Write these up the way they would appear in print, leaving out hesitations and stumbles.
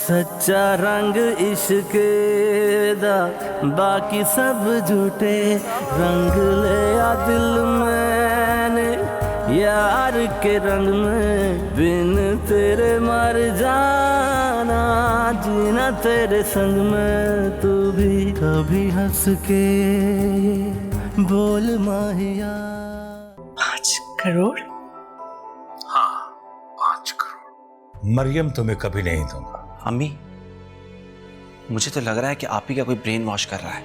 सच्चा रंग इश्क दा बाकी सब झूठे रंग ले आ दिल मैंने यार के रंग में बिन तेरे मर जाना जीना तेरे संग में तू भी कभी हंस के बोल माहिया। 5 करोड़? हाँ, 5 करोड़। मरियम तुम्हें कभी नहीं दूंगा। अम्मी, मुझे तो लग रहा है कि आप ही का कोई ब्रेन वॉश कर रहा है।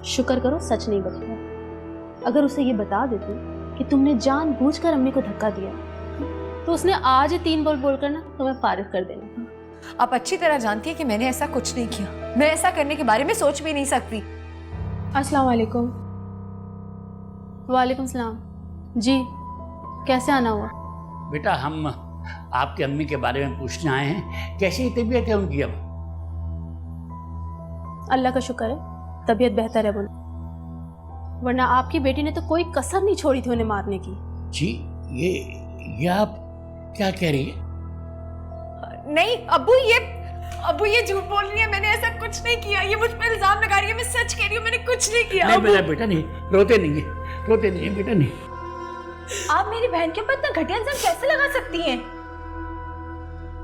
शुक्र करो सच नहीं बताया। अगर उसे ये बता देती कि तुमने जानबूझकर अम्मी को धक्का दिया तो उसने आज ही 3 बोल बोलकर ना तुम्हें फारिग कर देना। आप अच्छी तरह जानती है कि मैंने ऐसा कुछ नहीं किया। मैं ऐसा करने के बारे में सोच भी नहीं सकती। अस्सलाम वालेकुम। वालेकुम सलाम। जी, कैसे आना हुआ? बेटा, हम आपकी अम्मी के बारे में पूछने आए हैं। कैसी तबीयत है उनकी अब? अल्लाह का शुक्र है, तबीयत बेहतर है बोलो, वरना आपकी बेटी ने तो कोई कसर नहीं छोड़ी थी उन्हें मारने की। जी, ये आप क्या कह रही है? नहीं अब्बू ये झूठ बोल रही है। मैंने ऐसा कुछ नहीं किया। ये मुझ पर इल्जाम लगा रही है। मैं सच कह रही हूँ, मैंने कुछ नहीं किया। नहीं मेरा बेटा, नहीं रोते नहीं है बेटा, नहीं। आप मेरी बहन के ऊपर इतना घटिया इल्जाम कैसे लगा सकती हैं?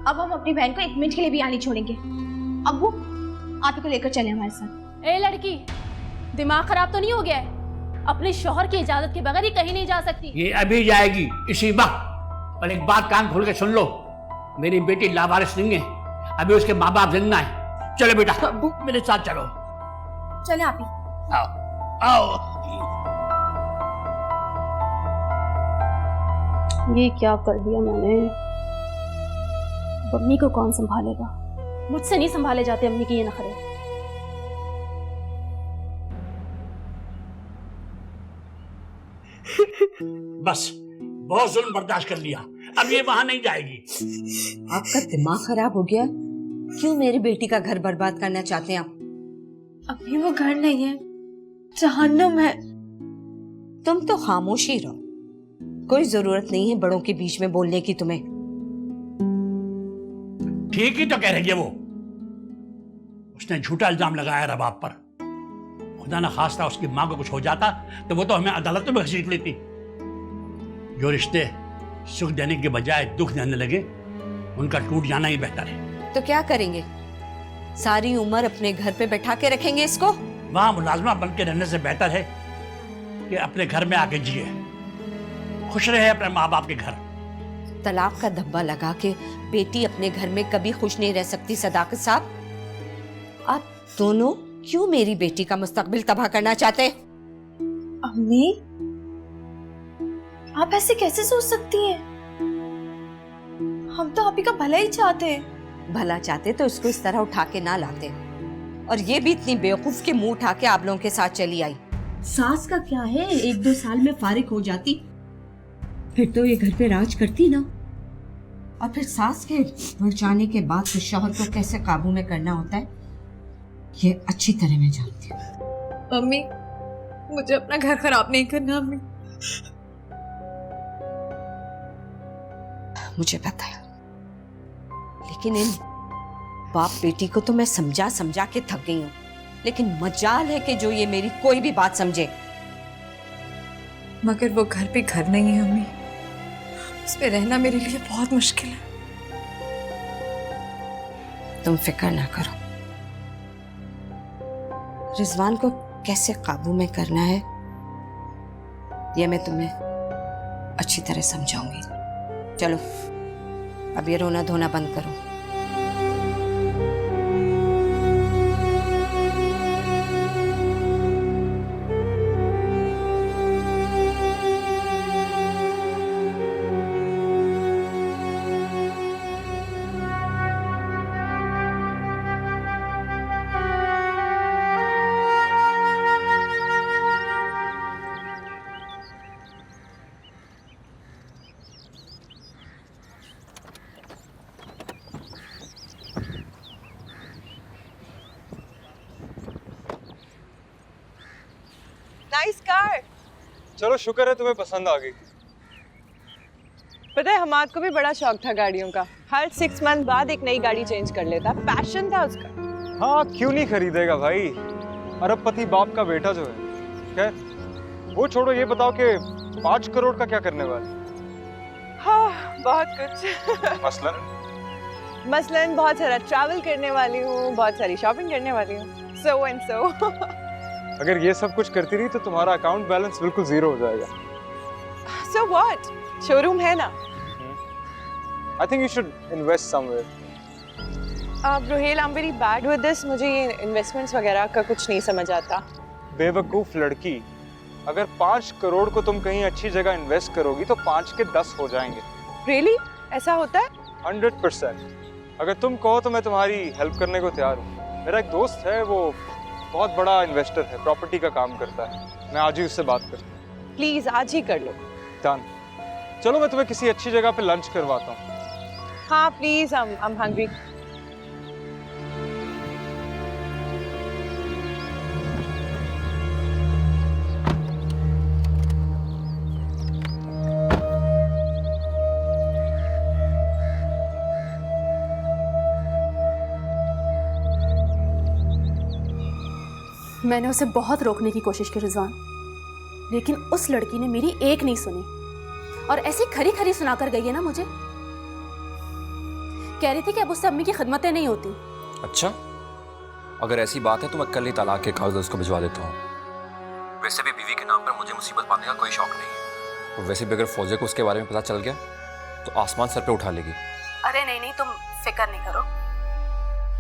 अब हम अपनी बहन को 1 मिनट के लिए भी यहाँ नहीं छोड़ेंगे। अब्बू, आप ही को लेकर चले हमारे साथ। ए लड़की, दिमाग खराब तो नहीं हो गया है? अपने शौहर की इजाजत के बगैर ही कहीं नहीं जा सकती। ये अभी जाएगी इसी वक्त। और एक बात कान खोल के सुन लो, मेरी बेटी लावारिस नहीं है, अभी उसके माँ बाप जिंदा है। चलो बेटा, अब्बू मेरे साथ चलो। चले आप ही। आओ। ये क्या कर दिया मैंने? अम्मी को कौन संभालेगा? मुझसे नहीं संभाले जाते अम्मी के ये नखरे। बस बहुत जुल्म बर्दाश्त कर लिया, अब ये वहां नहीं जाएगी। आपका दिमाग खराब हो गया? क्यों मेरी बेटी का घर बर्बाद करना चाहते हैं आप? अभी वो घर नहीं है, जहन्नुम है। तुम तो खामोश ही रहो। कोई जरूरत नहीं है बड़ों के बीच में बोलने की तुम्हें। ठीक ही तो कह रही है वो। उसने झूठा इल्जाम लगाया रबाब पर। खुदा ना खास्ता उसकी मां को कुछ हो जाता तो वो तो हमें अदालतों में घसीट लेती। जो रिश्ते सुख देने के बजाय दुख देने लगे, उनका टूट जाना ही बेहतर है। तो क्या करेंगे? सारी उम्र अपने घर पे बैठा के रखेंगे इसको? वहां मुलाजमा बन के रहने से बेहतर है कि अपने घर में आके जिए, खुश रहे अपने माँ बाप के घर। तलाक का धब्बा लगा के बेटी अपने घर में कभी खुश नहीं रह सकती। सदाकत साहब, आप दोनों क्यों मेरी बेटी का मुस्तकबिल तबाह करना चाहते? अम्मी, आप ऐसे कैसे सोच सकती हैं? हम तो आप ही का भला ही चाहते हैं। भला चाहते तो इसको इस तरह उठा के ना लाते, और ये भी इतनी बेवकूफ के मुंह उठा के आप लोगों के साथ चली आई। सास का क्या है, 1-2 साल में फारिग हो जाती, फिर तो ये घर पे राज करती ना। और फिर सास के बढ़ जाने के बाद तो शौहर को कैसे काबू में करना होता है, ये अच्छी तरह मैं जानती हूँ। अम्मी, मुझे अपना घर खराब नहीं करना। अम्मी, मुझे पता है, लेकिन इन बाप बेटी को तो मैं समझा समझा के थक गई हूँ। लेकिन मजाल है कि जो ये मेरी कोई भी बात समझे। मगर वो घर पे घर नहीं है अम्मी। उस पे रहना मेरे लिए बहुत मुश्किल है। तुम फिक्र ना करो। रिजवान को कैसे काबू में करना है ये मैं तुम्हें अच्छी तरह समझाऊंगी। चलो अब ये रोना धोना बंद करो। Nice car. चलो शुक्र है तुम्हें पसंद आ गई। पता है हमाद को भी बड़ा शौक था गाड़ियों का, हर 6 मंथ बाद एक नई गाड़ी चेंज कर लेता, पैशन था उसका। हाँ क्यों नहीं खरीदेगा भाई, अरबपति बाप का बेटा जो है। खैर वो छोड़ो, ये बताओ कि 5 करोड़ का क्या करने वाले? हाँ बहुत कुछ। मसलन बहुत सारा ट्रैवल करने वाली हूँ, बहुत सारी शॉपिंग करने वाली हूँ, सो एंड सो। अगर ये सब कुछ करती रही तो तुम्हारा अकाउंट बैलेंस बिल्कुल जीरो हो जाएगा। So what? शोरूम है ना। I think you should invest somewhere. Rohel, I'm very bad with this. मुझे ये इन्वेस्टमेंट्स वगैरह का कुछ नहीं समझ आता। बेवकूफ लड़की, अगर 5 करोड़ को तुम कहीं अच्छी जगह इन्वेस्ट करोगी तो 5 के 10 हो जाएंगे। Really? ऐसा होता है? 100%। अगर तुम कहो तो मैं तुम्हारी हेल्प करने को तैयार हूँ। मेरा एक दोस्त है, वो बहुत बड़ा इन्वेस्टर है, प्रॉपर्टी का काम करता है। मैं आज ही उससे बात करता हूँ। प्लीज आज ही कर लो। डन। चलो मैं तुम्हें किसी अच्छी जगह पे लंच करवाता हूँ। हाँ प्लीज, I'm hungry. मैंने उसे बहुत रोकने की कोशिश की रिजवान, लेकिन उस लड़की ने मेरी एक नहीं सुनी और ऐसी खरी खरी सुनाकर गई है ना मुझे। कह रही थी कि अब उससे अम्मी की खिदमतें नहीं होती। अच्छा, अगर ऐसी बात है तो मैं कल ही तलाक के कागज उसको भिजवा देता हूँ। वैसे भी बीवी के नाम पर मुझे मुसीबत पाने का कोई शौक नहीं है, और वैसे भी अगर फौजे को उसके बारे में पता चल गया तो आसमान सर पे उठा लेगी। अरे नहीं, तुम फिक्र नहीं करो,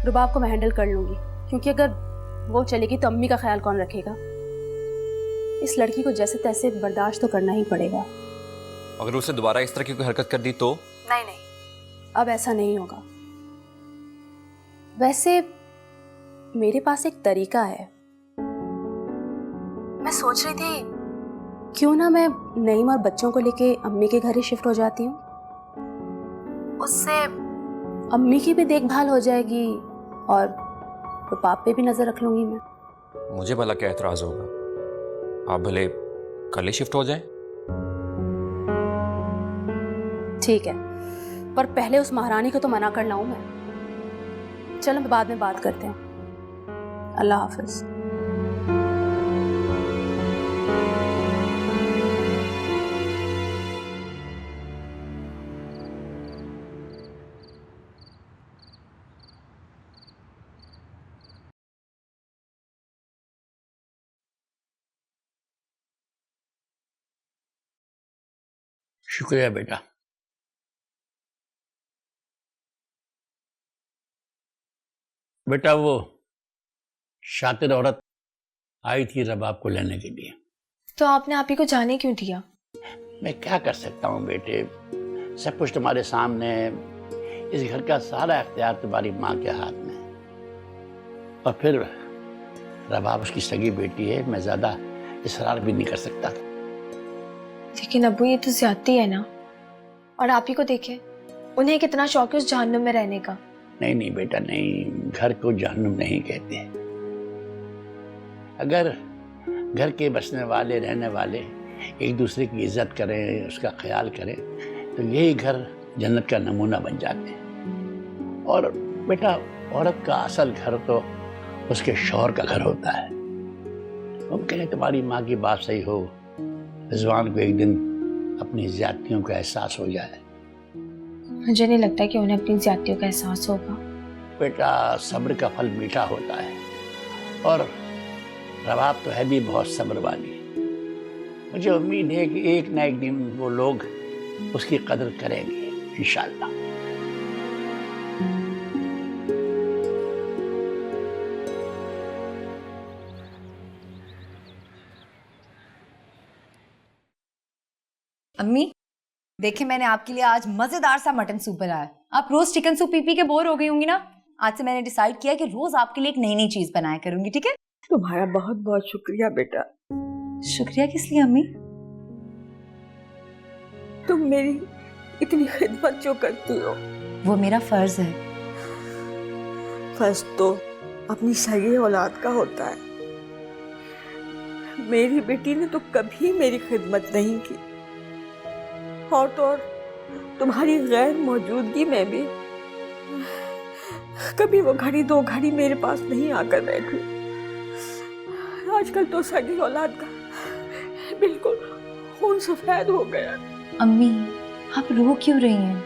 रुबाब को मैं हैंडल कर लूंगी, क्योंकि अगर वो चलेगी तो अम्मी का ख्याल कौन रखेगा। इस लड़की को जैसे तैसे बर्दाश्त तो करना ही पड़ेगा। अगर उसे दोबारा इस तरह की कोई हरकत कर दी तो? नहीं, अब ऐसा नहीं होगा। वैसे मेरे पास एक तरीका है। मैं सोच रही थी क्यों ना मैं नईम और बच्चों को लेके अम्मी के घर ही शिफ्ट हो जाती हूँ। उससे अम्मी की भी देखभाल हो जाएगी और रुबाब पे भी नजर रख लूंगी मैं। मुझे भला क्या एतराज होगा, आप भले कल ही शिफ्ट हो जाएं। ठीक है, पर पहले उस महारानी को तो मना कर लाऊं मैं। चलो बाद में बात करते हैं। अल्लाह हाफिज। शुक्रिया बेटा। बेटा वो शातिर औरत आई थी रबाब को लेने के लिए। तो आपने आप ही को जाने क्यों दिया? मैं क्या कर सकता हूँ बेटे, सब कुछ तुम्हारे सामने, इस घर का सारा इख्तियार तुम्हारी माँ के हाथ में। और फिर रबाब उसकी सगी बेटी है, मैं ज्यादा इसरार भी नहीं कर सकता था। लेकिन अब्बू ये तो ज्यादती है ना, और आप ही को देखे, उन्हें कितना शौक है उस जहन्नुम में रहने का। नहीं बेटा नहीं, घर को जहन्नुम नहीं कहते। अगर घर के बसने वाले रहने वाले एक दूसरे की इज्जत करें, उसका ख्याल करें, तो यही घर जन्नत का नमूना बन जाते हैं। और बेटा औरत का असल घर तो उसके शौहर का घर होता है। मुमकिन है तुम्हारी माँ की बात सही हो, रिजवान को एक दिन अपनी ज्यादतियों का एहसास हो जाए। मुझे नहीं लगता कि उन्हें अपनी ज्यादतियों का एहसास होगा। बेटा सब्र का फल मीठा होता है, और रबाब तो है भी बहुत सब्र वाली। मुझे उम्मीद है कि एक ना एक दिन वो लोग उसकी कदर करेंगे इंशाअल्लाह। अम्मी देखिए, मैंने आपके लिए आज मजेदार सा मटन सूप बनाया। आप रोज चिकन सूप पी पी के बोर हो गई होंगी ना। आज से मैंने डिसाइड किया कि रोज आपके लिए एक नई नई चीज बनाया करूंगी, ठीक है? तुम्हारा बहुत बहुत शुक्रिया बेटा। शुक्रिया किस लिए अम्मी? तुम मेरी इतनी खिदमत जो करती हो। वो मेरा फर्ज है। फर्ज तो अपनी सही औलाद का होता है। मेरी बेटी ने तो कभी मेरी खिदमत नहीं की, और तो और तुम्हारी गैर मौजूदगी में भी कभी वो घड़ी दो घड़ी मेरे पास नहीं आकर बैठी। आजकल तो सगी औलाद का बिल्कुल खून सफेद हो गया। अम्मी आप रो क्यों रही हैं?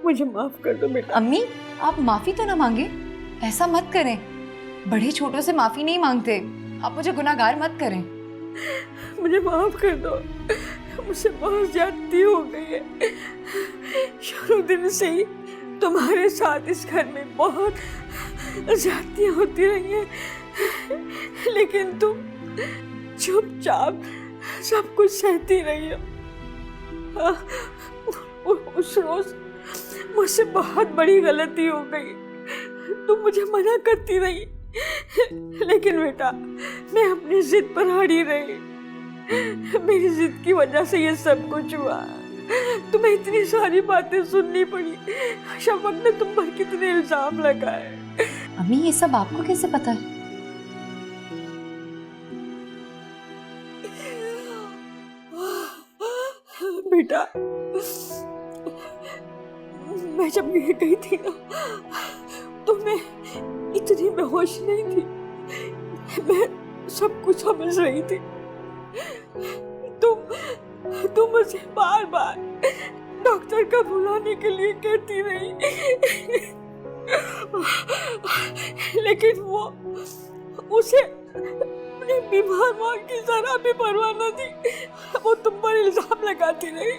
मुझे माफ कर दो बेटा। अम्मी आप माफी तो ना मांगे, ऐसा मत करें। बड़े छोटों से माफी नहीं मांगते। आप मुझे गुनाहगार मत करें। मुझे माफ कर दो, मुझसे बहुत ज्यादती हो गई है। शुरू दिन से ही तुम्हारे साथ इस घर में बहुत ज्यादतियां होती रही हैं, लेकिन तुम चुपचाप सब कुछ सहती रही हो। उस रोज मुझसे बहुत बड़ी गलती हो गई। तुम मुझे मना करती रही, लेकिन बेटा मैं अपनी जिद पर अड़ी रही। मेरी जिद की वजह से ये सब कुछ हुआ। तुम्हें इतनी सारी बातें सुननी पड़ी। शफक ने तुम पर कितने इल्जाम लगाए। अम्मी ये सब आपको कैसे पता है? बेटा मैं जब गिर गई थी ना, तो मैं इतनी बेहोश नहीं थी। मैं सब कुछ समझ रही थी। तुम मुझे बार बार डॉक्टर का बुलाने के लिए कहती रही, लेकिन उसे अपनी बीमार माँ की जरा भी परवाह न थी। वो तुम पर इल्जाम लगाती रही।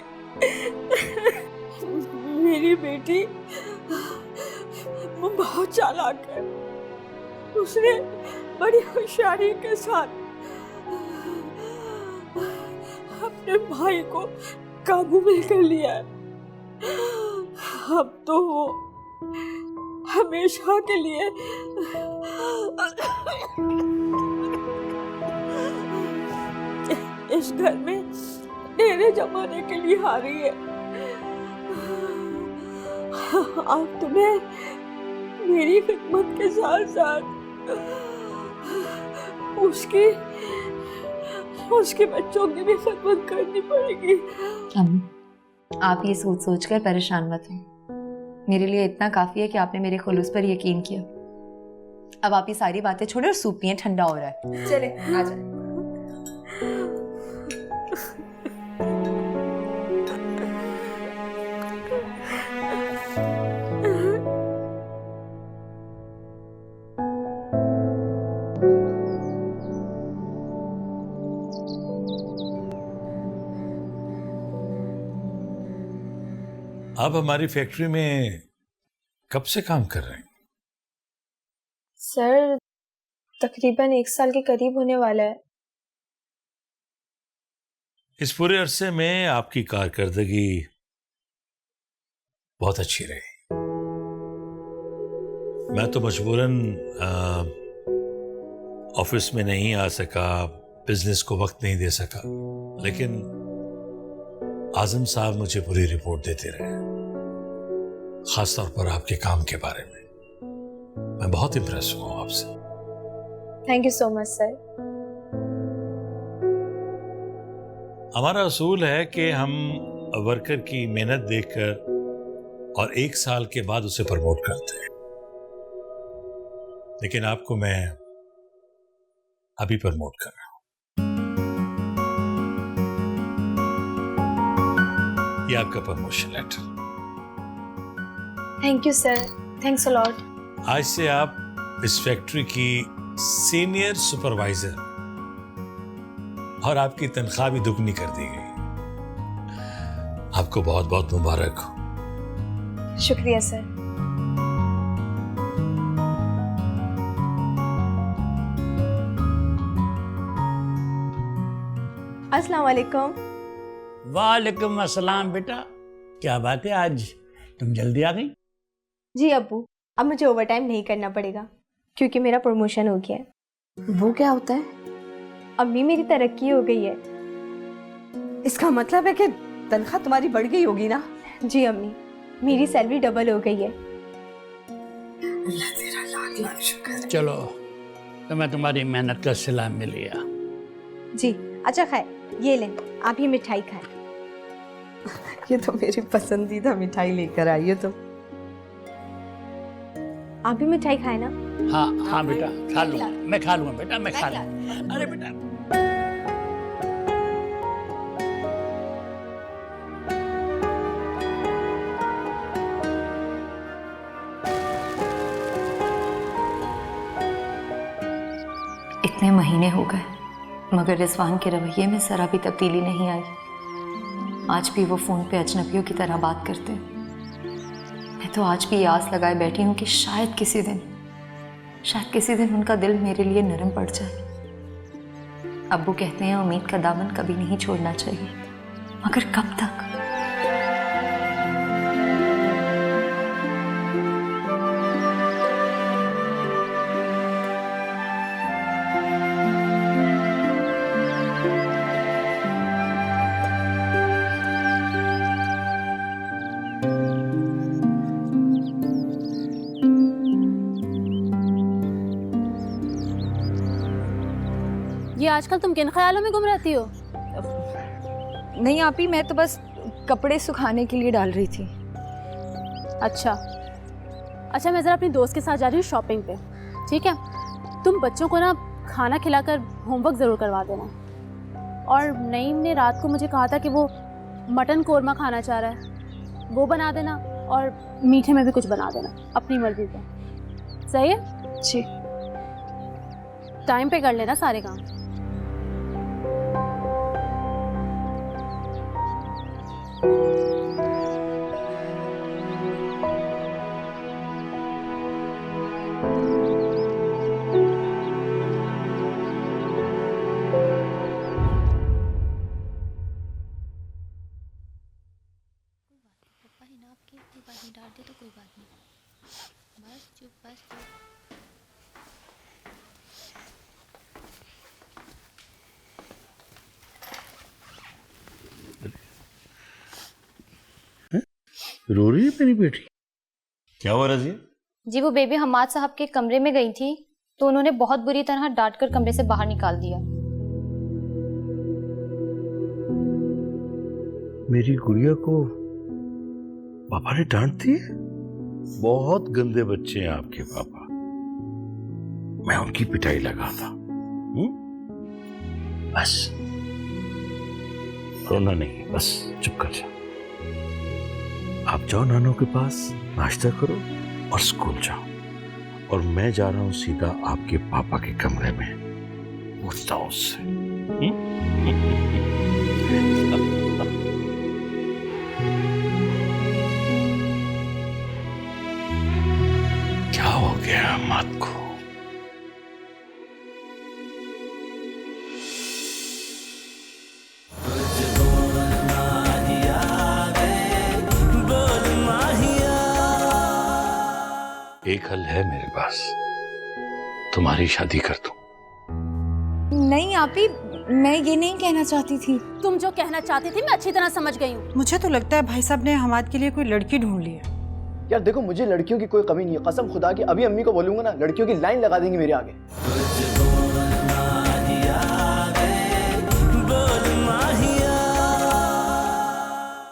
मेरी बेटी बहुत चालाक है। उसने बड़ी होशियारी के साथ अपने भाई को काबू में कर लिया है। अब तो वो हमेशा के लिए इस घर में डेरे जमाने के लिए आ रही है। अब तुम्हें मेरी खिदमत के साथ साथ उसके बच्चों की भी खिदमत करनी पड़ेगी। अम्मी आप ये सोच सोच कर परेशान मत हो। मेरे लिए इतना काफी है कि आपने मेरे खुलूस पर यकीन किया। अब आप ये सारी बातें छोड़े और सूप पिए, ठंडा हो रहा है। चले आ जाए। आप हमारी फैक्ट्री में कब से काम कर रहे हैं? सर तकरीबन 1 साल के करीब होने वाला है। इस पूरे अरसे में आपकी कारकर्दगी बहुत अच्छी रही। मैं तो मजबूरन ऑफिस में नहीं आ सका, बिजनेस को वक्त नहीं दे सका, लेकिन आजम साहब मुझे पूरी रिपोर्ट देते रहे, खासतौर पर आपके काम के बारे में। मैं बहुत इम्प्रेस हुआ हूं आपसे। Thank you so much sir. हमारा असूल है कि हम वर्कर की मेहनत देखकर और 1 साल के बाद उसे प्रमोट करते हैं, लेकिन आपको मैं अभी प्रमोट कर रहा हूं। ये आपका promotion letter. Thank you sir, thanks a lot. आज से आप इस फैक्ट्री की सीनियर सुपरवाइजर, और आपकी तनख्वाह भी दुगनी कर दी गई। आपको बहुत बहुत मुबारक हो। शुक्रिया सर। अस्सलाम वालेकुम। वालेकुम अस्सलाम। बेटा क्या बात है, आज तुम जल्दी आ गई? जी अब्बू, अब मुझे ओवरटाइम नहीं करना पड़ेगा क्योंकि मेरा प्रमोशन हो गया है। वो क्या होता है? अम्मी मेरी तरक्की हो गई है। इसका मतलब है कि तनख्वाह तुम्हारी बढ़ गई होगी ना? जी अम्मी, मेरी सैलरी डबल हो गई है। अल्लाह तेरा लाल चलो तो मैं तुम्हारी मेहनत का सिला मिल लिया। जी अच्छा खाए, ये लें आप, ये मिठाई खाएं। ये तो मेरी पसंदीदा मिठाई लेकर आई है। तो आप भी मिठाई खाए ना? हाँ हाँ बेटा खा लूँगा, मैं खा लूँगा बेटा, मैं खा लूँगा। अरे बेटा इतने महीने हो गए मगर रिजवान के रवैये में जरा भी तब्दीली नहीं आई। आज भी वो फोन पे अजनबियों की तरह बात करते हैं। मैं तो आज भी आस लगाए बैठी हूँ कि शायद किसी दिन उनका दिल मेरे लिए नरम पड़ जाए। अब्बू कहते हैं उम्मीद का दामन कभी नहीं छोड़ना चाहिए, मगर कब तक? ये आजकल तुम किन ख्यालों में गुम रहती हो? नहीं आपी, मैं तो बस कपड़े सुखाने के लिए डाल रही थी। अच्छा मैं ज़रा अपनी दोस्त के साथ जा रही हूँ शॉपिंग पे, ठीक है? तुम बच्चों को ना खाना खिलाकर होमवर्क ज़रूर करवा देना। और नईम ने रात को मुझे कहा था कि वो मटन कोरमा खाना चाह रहा है, वो बना देना। और मीठे में भी कुछ बना देना अपनी मर्जी से। सही है जी? टाइम पे कर लेना सारे काम। रो रही है मेरी बेटी? क्या हुआ रज़िया? जी वो बेबी हमाद साहब के कमरे में गई थी तो उन्होंने बहुत बुरी तरह डांटकर कमरे से बाहर निकाल दिया। मेरी गुड़िया को पापा ने डांट दी? बहुत गंदे बच्चे हैं आपके पापा, मैं उनकी पिटाई लगाता। बस रोना नहीं, बस चुप कर जा। आप जाओ नानों के पास, नाश्ता करो और स्कूल जाओ। और मैं जा रहा हूं सीधा आपके पापा के कमरे में, पूछता हूं उससे। क्या हो गया अम्माद को? एक हल है मेरे पास, तुम्हारी शादी कर दूं। नहीं आपी, मैं ये नहीं कहना चाहती थी। तुम जो कहना चाहती थी मैं अच्छी तरह समझ गई हूँ। मुझे तो लगता है भाई साहब ने हमाद के लिए कोई लड़की ढूंढ ली है। यार देखो, मुझे लड़कियों की कोई कमी नहीं है, कसम खुदा की। अभी अम्मी को बोलूंगा ना, लड़कियों की लाइन लगा देंगी मेरे आगे।